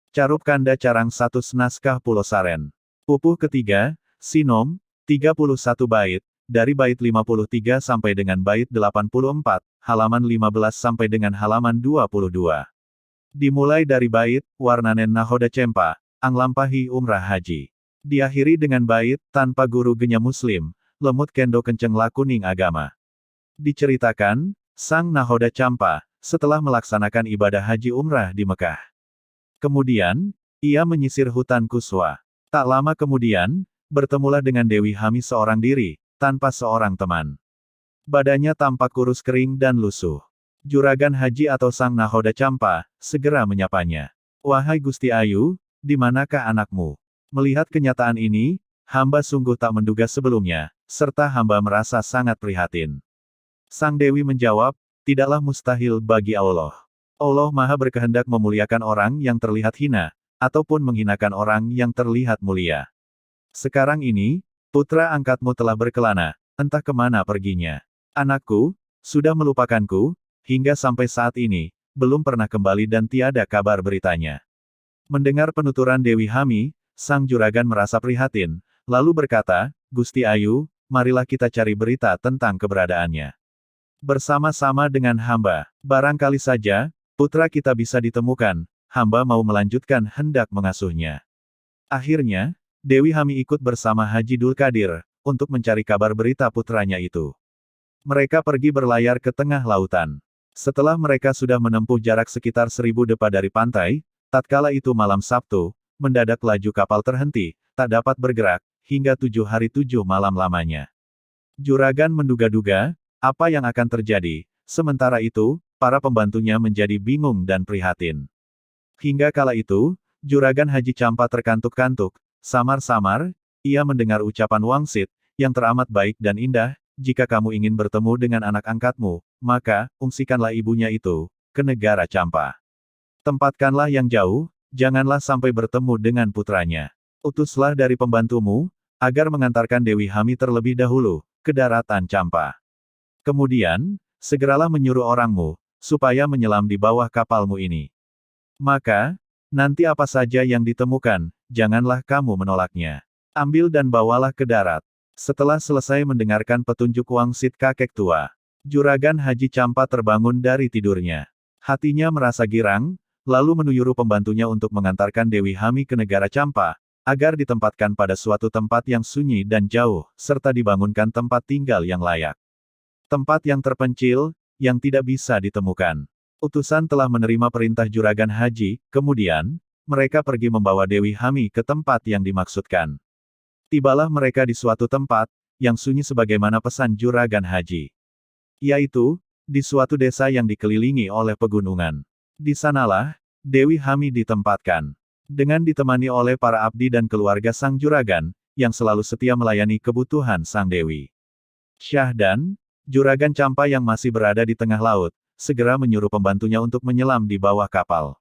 Carup Kanda Carang 1 Naskah Pulo Saren. Pupuh ketiga, Sinom, 31 bait, dari bait 53 sampai dengan bait 84, halaman 15 sampai dengan halaman 22. Dimulai dari bait, Warnanen Nahoda Cempa, Anglampahi Umrah Haji. Diakhiri dengan bait, tanpa guru genya muslim, lemut kendo kenceng lakuning agama. Diceritakan, Sang Nahoda Campa, setelah melaksanakan ibadah haji umrah di Mekah. Kemudian, ia menyisir hutan Kuswa. Tak lama kemudian, bertemulah dengan Dewi Hami seorang diri, tanpa seorang teman. Badannya tampak kurus kering dan lusuh. Juragan Haji atau Sang Nahoda Campa, segera menyapanya. "Wahai Gusti Ayu, di manakah anakmu?" Melihat kenyataan ini, hamba sungguh tak menduga sebelumnya, serta hamba merasa sangat prihatin. Sang Dewi menjawab, "Tidaklah mustahil bagi Allah. Allah Maha berkehendak memuliakan orang yang terlihat hina, ataupun menghinakan orang yang terlihat mulia. Sekarang ini, putra angkatmu telah berkelana, entah kemana perginya. Anakku, sudah melupakanku, hingga sampai saat ini, belum pernah kembali dan tiada kabar beritanya." Mendengar penuturan Dewi Hami, sang juragan merasa prihatin, lalu berkata, "Gusti Ayu, marilah kita cari berita tentang keberadaannya. Bersama-sama dengan hamba, barangkali saja, putra kita bisa ditemukan, hamba mau melanjutkan hendak mengasuhnya." Akhirnya, Dewi Hami ikut bersama Haji Dul Qadir, untuk mencari kabar berita putranya itu. Mereka pergi berlayar ke tengah lautan. Setelah mereka sudah menempuh jarak sekitar 1000 depa dari pantai, tatkala itu malam Sabtu, mendadak laju kapal terhenti, tak dapat bergerak, hingga 7 hari 7 malam lamanya. Juragan menduga-duga, apa yang akan terjadi. Sementara itu, para pembantunya menjadi bingung dan prihatin. Hingga kala itu, Juragan Haji Campa terkantuk-kantuk. Samar-samar, ia mendengar ucapan Wangsit, yang teramat baik dan indah, "Jika kamu ingin bertemu dengan anak angkatmu, maka, ungsikanlah ibunya itu, ke negara Campa. Tempatkanlah yang jauh, janganlah sampai bertemu dengan putranya. Utuslah dari pembantumu, agar mengantarkan Dewi Hami terlebih dahulu, ke daratan Campa. Kemudian, segeralah menyuruh orangmu, supaya menyelam di bawah kapalmu ini. Maka, nanti apa saja yang ditemukan, janganlah kamu menolaknya. Ambil dan bawalah ke darat." Setelah selesai mendengarkan petunjuk Wangsit kakek tua, Juragan Haji Campa terbangun dari tidurnya. Hatinya merasa girang, lalu menuyuruh pembantunya untuk mengantarkan Dewi Hami ke negara Campa, agar ditempatkan pada suatu tempat yang sunyi dan jauh, serta dibangunkan tempat tinggal yang layak. Tempat yang terpencil, yang tidak bisa ditemukan. Utusan telah menerima perintah Juragan Haji, kemudian, mereka pergi membawa Dewi Hami ke tempat yang dimaksudkan. Tibalah mereka di suatu tempat, yang sunyi sebagaimana pesan Juragan Haji. Yaitu, di suatu desa yang dikelilingi oleh pegunungan. Di sanalah, Dewi Hami ditempatkan. Dengan ditemani oleh para abdi dan keluarga sang Juragan, yang selalu setia melayani kebutuhan sang Dewi. Syahdan, Juragan Campa yang masih berada di tengah laut, segera menyuruh pembantunya untuk menyelam di bawah kapal.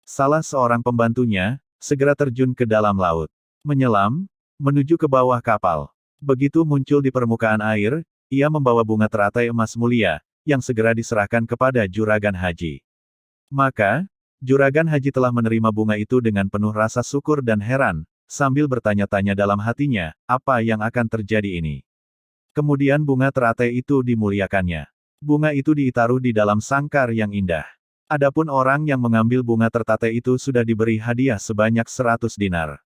Salah seorang pembantunya, segera terjun ke dalam laut. Menyelam, menuju ke bawah kapal. Begitu muncul di permukaan air, ia membawa bunga teratai emas mulia, yang segera diserahkan kepada Juragan Haji. Maka, Juragan Haji telah menerima bunga itu dengan penuh rasa syukur dan heran, sambil bertanya-tanya dalam hatinya, apa yang akan terjadi ini. Kemudian bunga teratai itu dimuliakannya. Bunga itu ditaruh di dalam sangkar yang indah. Adapun orang yang mengambil bunga teratai itu sudah diberi hadiah sebanyak 100 dinar.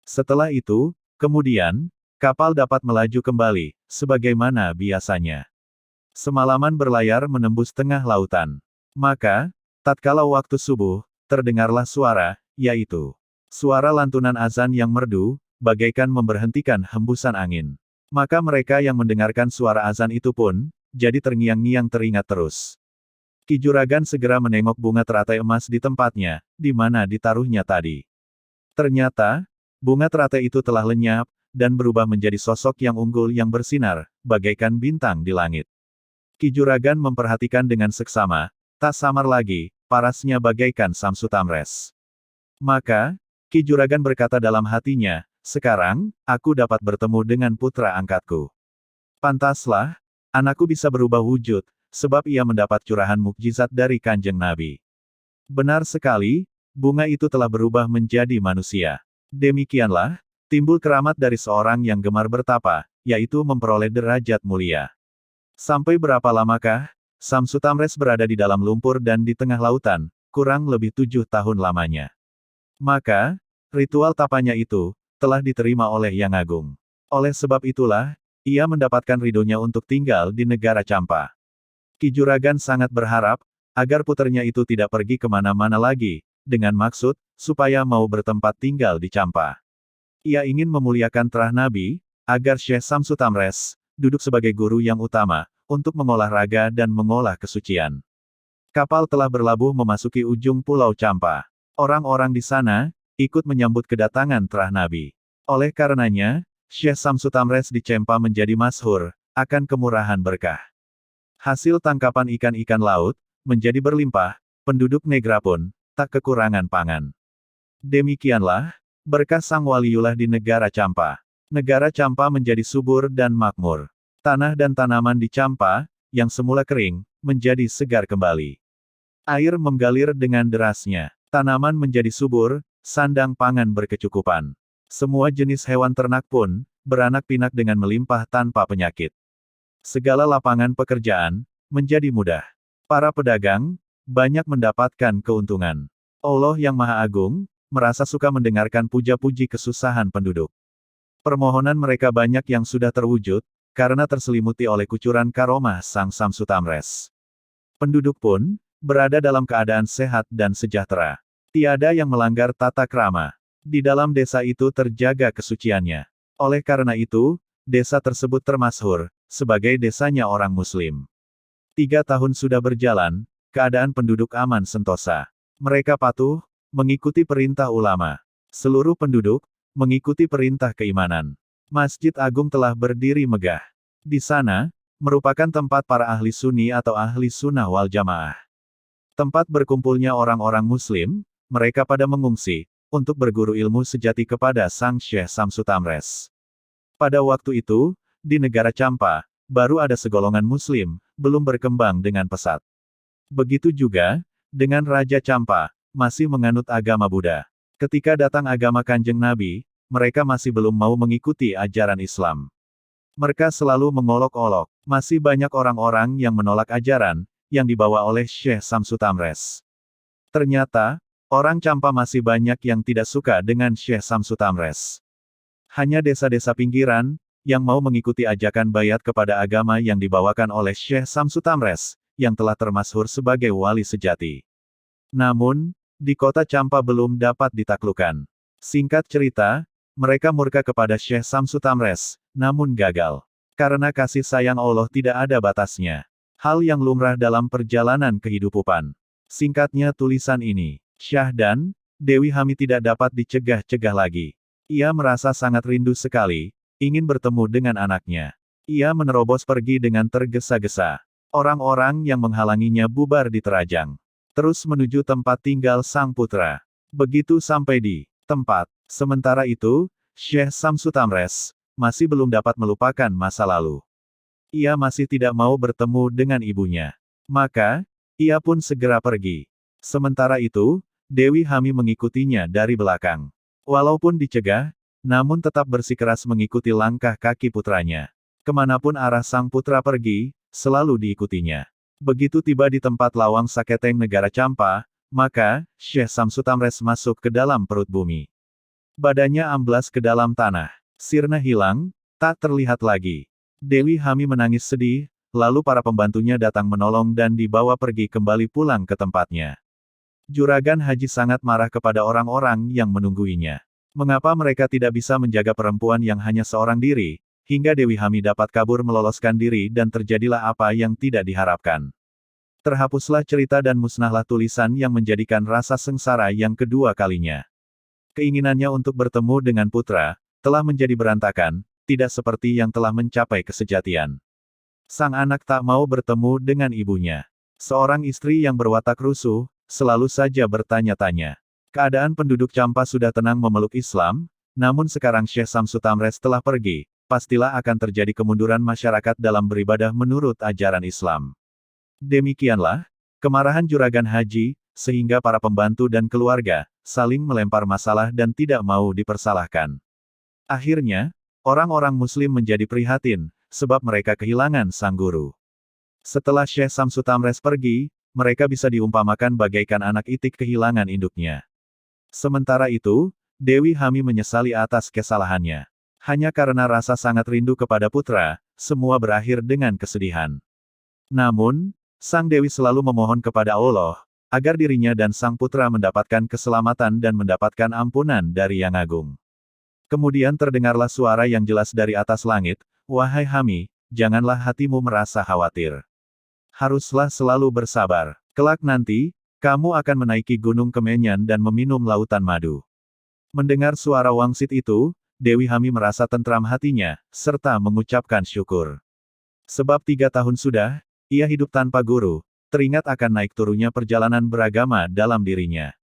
Setelah itu, kemudian, kapal dapat melaju kembali, sebagaimana biasanya. Semalaman berlayar menembus tengah lautan. Maka, tatkala waktu subuh, terdengarlah suara, yaitu suara lantunan azan yang merdu, bagaikan memberhentikan hembusan angin. Maka mereka yang mendengarkan suara azan itu pun, jadi terngiang-ngiang teringat terus. Ki Juragan segera menengok bunga teratai emas di tempatnya, di mana ditaruhnya tadi. Ternyata, bunga teratai itu telah lenyap, dan berubah menjadi sosok yang unggul yang bersinar, bagaikan bintang di langit. Ki Juragan memperhatikan dengan seksama, tak samar lagi, parasnya bagaikan Samsu Tamres. Maka, Ki Juragan berkata dalam hatinya, "Sekarang, aku dapat bertemu dengan putra angkatku. Pantaslah, anakku bisa berubah wujud, sebab ia mendapat curahan mukjizat dari Kanjeng Nabi." Benar sekali, bunga itu telah berubah menjadi manusia. Demikianlah, timbul keramat dari seorang yang gemar bertapa, yaitu memperoleh derajat mulia. Sampai berapa lamakah Samsu Tamres berada di dalam lumpur dan di tengah lautan, kurang lebih 7 tahun lamanya. Maka, ritual tapanya itu, telah diterima oleh Yang Agung. Oleh sebab itulah, ia mendapatkan ridhonya untuk tinggal di negara Campa. Ki Juragan sangat berharap, agar puternya itu tidak pergi kemana-mana lagi, dengan maksud, supaya mau bertempat tinggal di Campa. Ia ingin memuliakan terah Nabi, agar Syekh Samsu Tamres, duduk sebagai guru yang utama, untuk mengolah raga dan mengolah kesucian. Kapal telah berlabuh memasuki ujung Pulau Campa. Orang-orang di sana, ikut menyambut kedatangan terah Nabi. Oleh karenanya, Syekh Samsu Tamres di Campa menjadi masyhur, akan kemurahan berkah. Hasil tangkapan ikan-ikan laut, menjadi berlimpah, penduduk Negra pun, tak kekurangan pangan. Demikianlah, berkah Sang Waliullah di negara Campa. Negara Campa menjadi subur dan makmur. Tanah dan tanaman di Campa, yang semula kering, menjadi segar kembali. Air mengalir dengan derasnya. Tanaman menjadi subur, sandang pangan berkecukupan. Semua jenis hewan ternak pun, beranak pinak dengan melimpah tanpa penyakit. Segala lapangan pekerjaan, menjadi mudah. Para pedagang, banyak mendapatkan keuntungan. Allah yang Maha Agung, merasa suka mendengarkan puja-puji kesusahan penduduk. Permohonan mereka banyak yang sudah terwujud, karena terselimuti oleh kucuran karomah Sang Samsu Tamres. Penduduk pun, berada dalam keadaan sehat dan sejahtera. Tiada yang melanggar tata krama. Di dalam desa itu terjaga kesuciannya. Oleh karena itu, desa tersebut termasyhur, sebagai desanya orang Muslim. 3 tahun sudah berjalan, keadaan penduduk aman sentosa. Mereka patuh, mengikuti perintah ulama. Seluruh penduduk, mengikuti perintah keimanan. Masjid Agung telah berdiri megah. Di sana, merupakan tempat para ahli sunni atau ahli sunnah wal jamaah. Tempat berkumpulnya orang-orang Muslim, mereka pada mengungsi, untuk berguru ilmu sejati kepada Sang Syekh Samsu Tamres. Pada waktu itu, di negara Campa, baru ada segolongan Muslim, belum berkembang dengan pesat. Begitu juga, dengan Raja Campa, masih menganut agama Buddha. Ketika datang agama Kanjeng Nabi, mereka masih belum mau mengikuti ajaran Islam. Mereka selalu mengolok-olok, masih banyak orang-orang yang menolak ajaran, yang dibawa oleh Syekh Samsu Tamres. Ternyata, orang Campa masih banyak yang tidak suka dengan Syekh Samsu Tamres. Hanya desa-desa pinggiran, yang mau mengikuti ajakan bayat kepada agama yang dibawakan oleh Syekh Samsu Tamres, yang telah termasyhur sebagai wali sejati. Namun, di kota Campa belum dapat ditaklukkan. Singkat cerita, mereka murka kepada Syekh Samsu Tamres, namun gagal. Karena kasih sayang Allah tidak ada batasnya. Hal yang lumrah dalam perjalanan kehidupan. Singkatnya tulisan ini, Syah dan Dewi Hami tidak dapat dicegah-cegah lagi. Ia merasa sangat rindu sekali, ingin bertemu dengan anaknya. Ia menerobos pergi dengan tergesa-gesa. Orang-orang yang menghalanginya bubar diterajang. Terus menuju tempat tinggal sang putra. Begitu sampai di tempat, sementara itu, Syekh Samsu Tamres, masih belum dapat melupakan masa lalu. Ia masih tidak mau bertemu dengan ibunya. Maka, ia pun segera pergi. Sementara itu, Dewi Hami mengikutinya dari belakang. Walaupun dicegah, namun tetap bersikeras mengikuti langkah kaki putranya. Kemanapun arah sang putra pergi, selalu diikutinya. Begitu tiba di tempat lawang Saketeng negara Campa, maka, Syekh Samsu Tamres masuk ke dalam perut bumi. Badannya amblas ke dalam tanah. Sirna hilang, tak terlihat lagi. Dewi Hami menangis sedih, lalu para pembantunya datang menolong dan dibawa pergi kembali pulang ke tempatnya. Juragan Haji sangat marah kepada orang-orang yang menungguinya. Mengapa mereka tidak bisa menjaga perempuan yang hanya seorang diri, hingga Dewi Hami dapat kabur meloloskan diri dan terjadilah apa yang tidak diharapkan. Terhapuslah cerita dan musnahlah tulisan yang menjadikan rasa sengsara yang kedua kalinya. Keinginannya untuk bertemu dengan putra, telah menjadi berantakan, tidak seperti yang telah mencapai kesejatian. Sang anak tak mau bertemu dengan ibunya. Seorang istri yang berwatak rusuh, selalu saja bertanya-tanya. Keadaan penduduk Campa sudah tenang memeluk Islam, namun sekarang Syekh Samsu Tamres telah pergi, pastilah akan terjadi kemunduran masyarakat dalam beribadah menurut ajaran Islam. Demikianlah, kemarahan Juragan Haji, sehingga para pembantu dan keluarga saling melempar masalah dan tidak mau dipersalahkan. Akhirnya, orang-orang Muslim menjadi prihatin, sebab mereka kehilangan sang guru. Setelah Syekh Samsu Tamres pergi, mereka bisa diumpamakan bagaikan anak itik kehilangan induknya. Sementara itu, Dewi Hami menyesali atas kesalahannya. Hanya karena rasa sangat rindu kepada putra, semua berakhir dengan kesedihan. Namun, Sang Dewi selalu memohon kepada Allah, agar dirinya dan sang putra mendapatkan keselamatan dan mendapatkan ampunan dari Yang Agung. Kemudian terdengarlah suara yang jelas dari atas langit, "Wahai Hami, janganlah hatimu merasa khawatir. Haruslah selalu bersabar. Kelak nanti, kamu akan menaiki Gunung Kemenyan dan meminum lautan madu." Mendengar suara wangsit itu, Dewi Hami merasa tentram hatinya, serta mengucapkan syukur. Sebab 3 tahun sudah, ia hidup tanpa guru, teringat akan naik turunnya perjalanan beragama dalam dirinya.